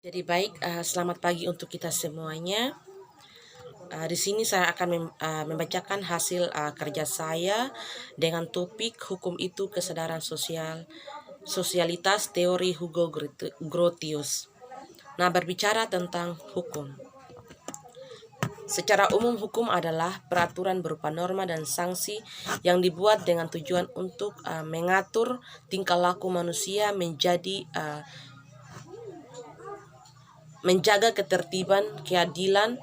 Jadi baik, selamat pagi untuk kita semuanya. Di sini saya akan membacakan hasil kerja saya dengan topik hukum itu kesadaran sosialitas teori Hugo Grotius. Nah, berbicara tentang hukum. Secara umum hukum adalah peraturan berupa norma dan sanksi yang dibuat dengan tujuan untuk mengatur tingkah laku manusia menjaga ketertiban, keadilan,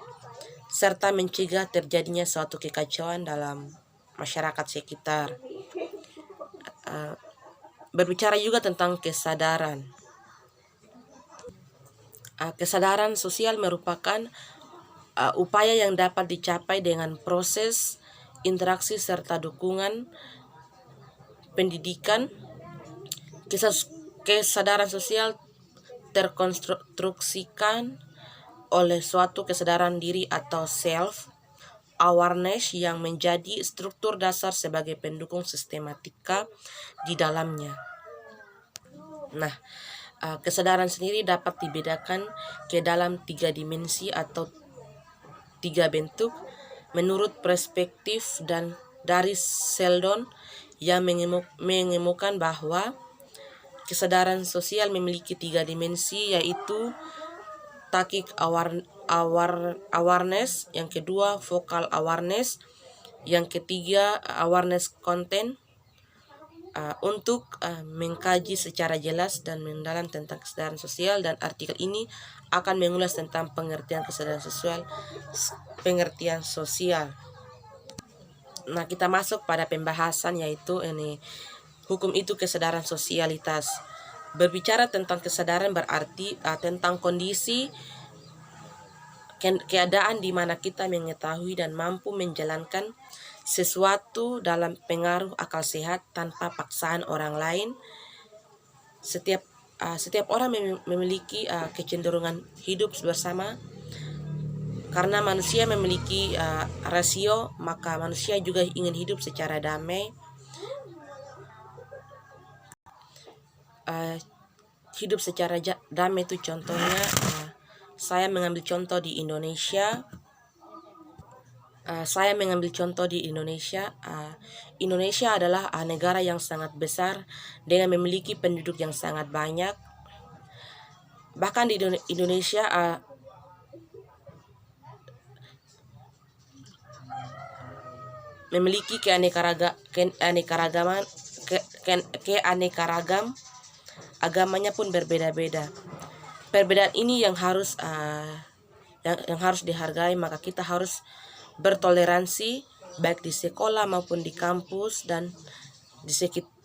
serta mencegah terjadinya suatu kekacauan dalam masyarakat sekitar. Berbicara juga tentang kesadaran. Kesadaran sosial merupakan upaya yang dapat dicapai dengan proses interaksi serta dukungan pendidikan. Kesadaran sosial terkonstruksikan oleh suatu kesadaran diri atau self awareness yang menjadi struktur dasar sebagai pendukung sistematika di dalamnya. Nah, kesadaran sendiri dapat dibedakan ke dalam 3 dimensi atau 3 bentuk menurut perspektif dan dari Sheldon yang mengemukakan bahwa kesadaran sosial memiliki 3 dimensi, yaitu tacit awareness, yang kedua vocal awareness, yang ketiga awareness content. Untuk mengkaji secara jelas dan mendalam tentang kesadaran sosial, dan artikel ini akan mengulas tentang pengertian kesadaran sosial. Nah, kita masuk pada pembahasan, yaitu ini hukum itu kesadaran sosialitas. Berbicara tentang kesadaran berarti tentang kondisi keadaan di mana kita mengetahui dan mampu menjalankan sesuatu dalam pengaruh akal sehat tanpa paksaan orang lain. Setiap orang memiliki kecenderungan hidup bersama. Karena manusia memiliki rasio, maka manusia juga ingin hidup secara damai. Hidup secara damai itu contohnya, saya mengambil contoh di Indonesia. Indonesia adalah negara yang sangat besar dengan memiliki penduduk yang sangat banyak. Bahkan di Indonesia memiliki keanekaragam, agamanya pun berbeda-beda. Perbedaan ini yang harus dihargai, maka kita harus bertoleransi baik di sekolah maupun di kampus dan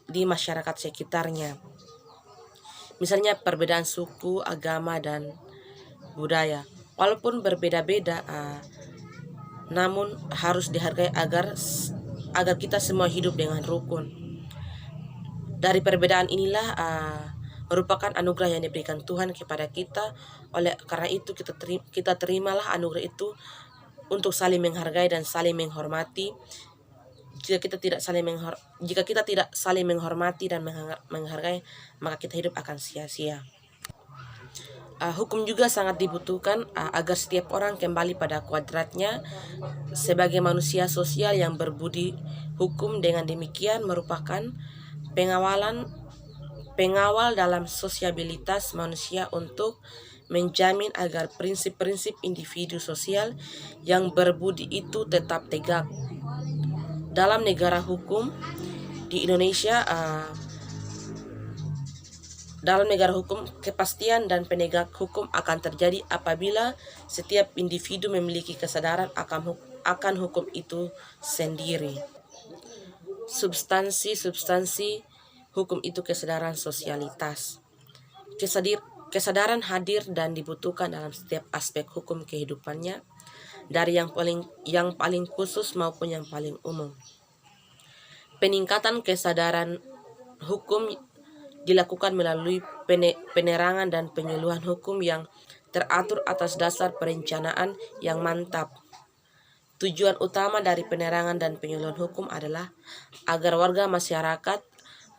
di masyarakat sekitarnya. Misalnya perbedaan suku, agama, dan budaya. Walaupun berbeda-beda, namun harus dihargai agar kita semua hidup dengan rukun. Dari perbedaan inilah merupakan anugerah yang diberikan Tuhan kepada kita. Oleh karena itu kita terimalah anugerah itu untuk saling menghargai dan saling menghormati. Jika kita tidak saling menghormati dan menghargai, maka kita hidup akan sia-sia. Hukum juga sangat dibutuhkan agar setiap orang kembali pada kuadratnya sebagai manusia sosial yang berbudi hukum. Dengan demikian merupakan pengawal dalam sosiabilitas manusia untuk menjamin agar prinsip-prinsip individu sosial yang berbudi itu tetap tegak. Dalam negara hukum di Indonesia, kepastian dan penegak hukum akan terjadi apabila setiap individu memiliki kesadaran akan hukum itu sendiri. Substansi hukum itu kesadaran sosialitas. Kesadaran hadir dan dibutuhkan dalam setiap aspek hukum kehidupannya, dari yang paling khusus maupun yang paling umum. Peningkatan kesadaran hukum dilakukan melalui penerangan dan penyuluhan hukum yang teratur atas dasar perencanaan yang mantap. Tujuan utama dari penerangan dan penyuluhan hukum adalah agar warga masyarakat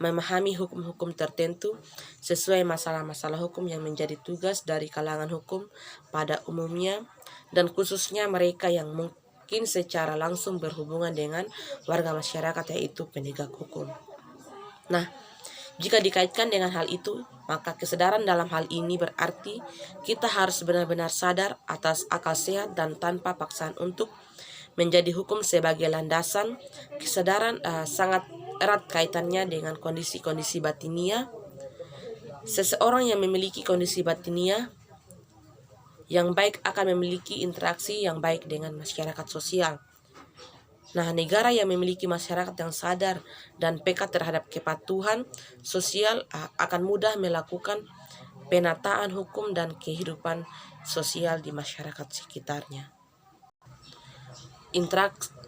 memahami hukum-hukum tertentu sesuai masalah-masalah hukum yang menjadi tugas dari kalangan hukum pada umumnya, dan khususnya mereka yang mungkin secara langsung berhubungan dengan warga masyarakat, yaitu penegak hukum. Nah, jika dikaitkan dengan hal itu, maka kesadaran dalam hal ini berarti kita harus benar-benar sadar atas akal sehat dan tanpa paksaan untuk menjadi hukum sebagai landasan. Kesadaran sangat erat kaitannya dengan kondisi-kondisi batinia. Seseorang yang memiliki kondisi batinia yang baik akan memiliki interaksi yang baik dengan masyarakat sosial. Nah, negara yang memiliki masyarakat yang sadar dan peka terhadap kepatuhan sosial akan mudah melakukan penataan hukum dan kehidupan sosial di masyarakat sekitarnya.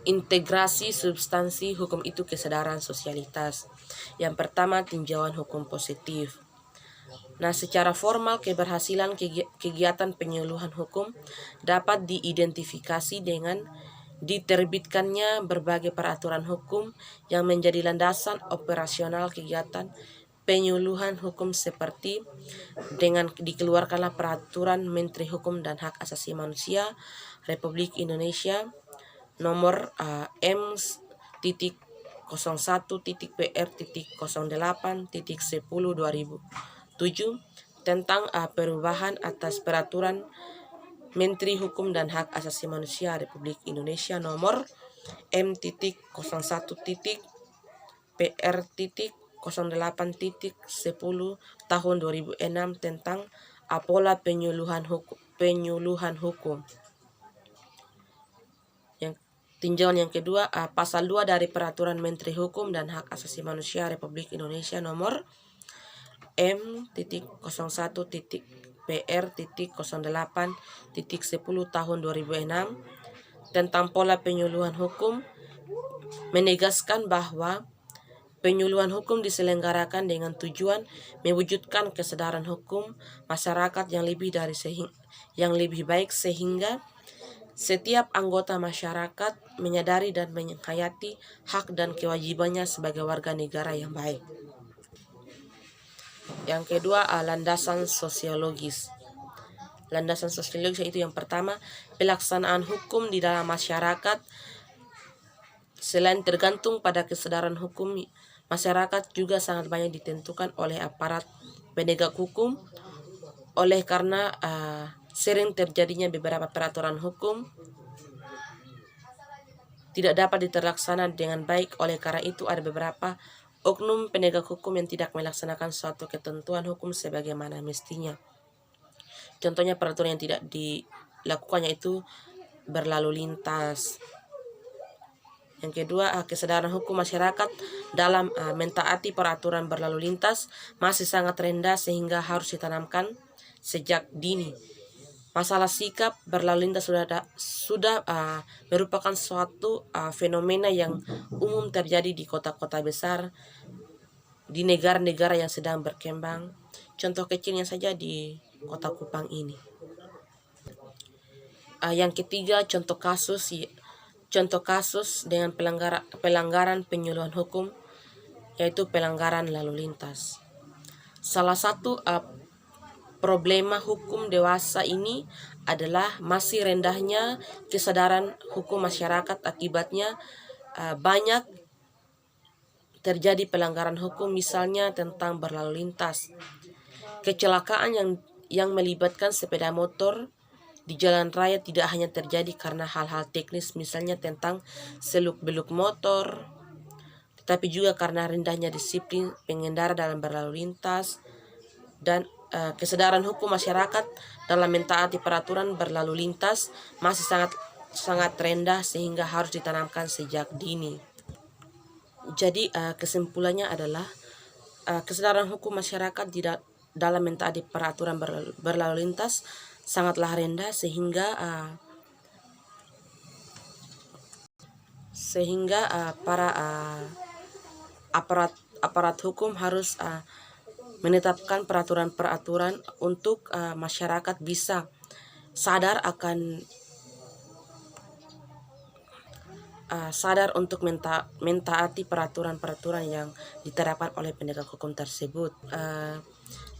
Integrasi substansi hukum itu kesadaran sosialitas. Yang pertama, tinjauan hukum positif. Nah, secara formal keberhasilan kegiatan penyuluhan hukum dapat diidentifikasi dengan diterbitkannya berbagai peraturan hukum yang menjadi landasan operasional kegiatan penyuluhan hukum, seperti dengan dikeluarkanlah Peraturan Menteri Hukum dan Hak Asasi Manusia Republik Indonesia nomor M.01.PR.08.10/2007 tentang perubahan atas Peraturan Menteri Hukum dan Hak Asasi Manusia Republik Indonesia nomor M.PR.08.10/2006 tentang pola penyuluhan hukum. Tinjauan yang kedua, pasal 2 dari Peraturan Menteri Hukum dan Hak Asasi Manusia Republik Indonesia nomor M.PR.08.10/2006 tentang pola penyuluhan hukum menegaskan bahwa penyuluhan hukum diselenggarakan dengan tujuan mewujudkan kesadaran hukum masyarakat yang lebih baik, sehingga setiap anggota masyarakat menyadari dan menghayati hak dan kewajibannya sebagai warga negara yang baik. Yang kedua, landasan sosiologis. Landasan sosiologis itu yang pertama, pelaksanaan hukum di dalam masyarakat selain tergantung pada kesadaran hukum, masyarakat juga sangat banyak ditentukan oleh aparat penegak hukum. Oleh karena sering terjadinya beberapa peraturan hukum tidak dapat terlaksana dengan baik. Oleh karena itu ada beberapa oknum penegak hukum yang tidak melaksanakan suatu ketentuan hukum sebagaimana mestinya. Contohnya peraturan yang tidak dilakukannya itu berlalu lintas. Yang kedua, kesadaran hukum masyarakat dalam mentaati peraturan berlalu lintas masih sangat rendah, sehingga harus ditanamkan sejak dini. Masalah sikap berlalu lintas sudah merupakan suatu fenomena yang umum terjadi di kota-kota besar, di negara-negara yang sedang berkembang. Contoh kecilnya saja di kota Kupang ini. Yang ketiga, contoh kasus dengan pelanggaran penyuluhan hukum, yaitu pelanggaran lalu lintas. Salah satu problema hukum dewasa ini adalah masih rendahnya kesadaran hukum masyarakat. Akibatnya banyak terjadi pelanggaran hukum, misalnya tentang berlalu lintas. Kecelakaan yang melibatkan sepeda motor di jalan raya tidak hanya terjadi karena hal-hal teknis, misalnya tentang seluk-beluk motor, tetapi juga karena rendahnya disiplin pengendara dalam berlalu lintas dan kesadaran hukum masyarakat dalam mentaati peraturan berlalu lintas masih sangat rendah, sehingga harus ditanamkan sejak dini. Jadi kesimpulannya adalah kesadaran hukum masyarakat dalam mentaati peraturan berlalu lintas sangatlah rendah, sehingga para aparat hukum harus menetapkan peraturan-peraturan untuk masyarakat bisa sadar akan sadar untuk mentaati peraturan-peraturan yang diterapkan oleh penegak hukum tersebut.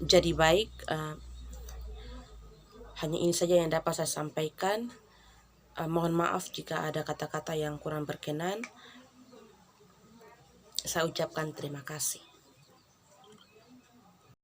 Jadi baik, hanya ini saja yang dapat saya sampaikan. Mohon maaf jika ada kata-kata yang kurang berkenan. Saya ucapkan terima kasih.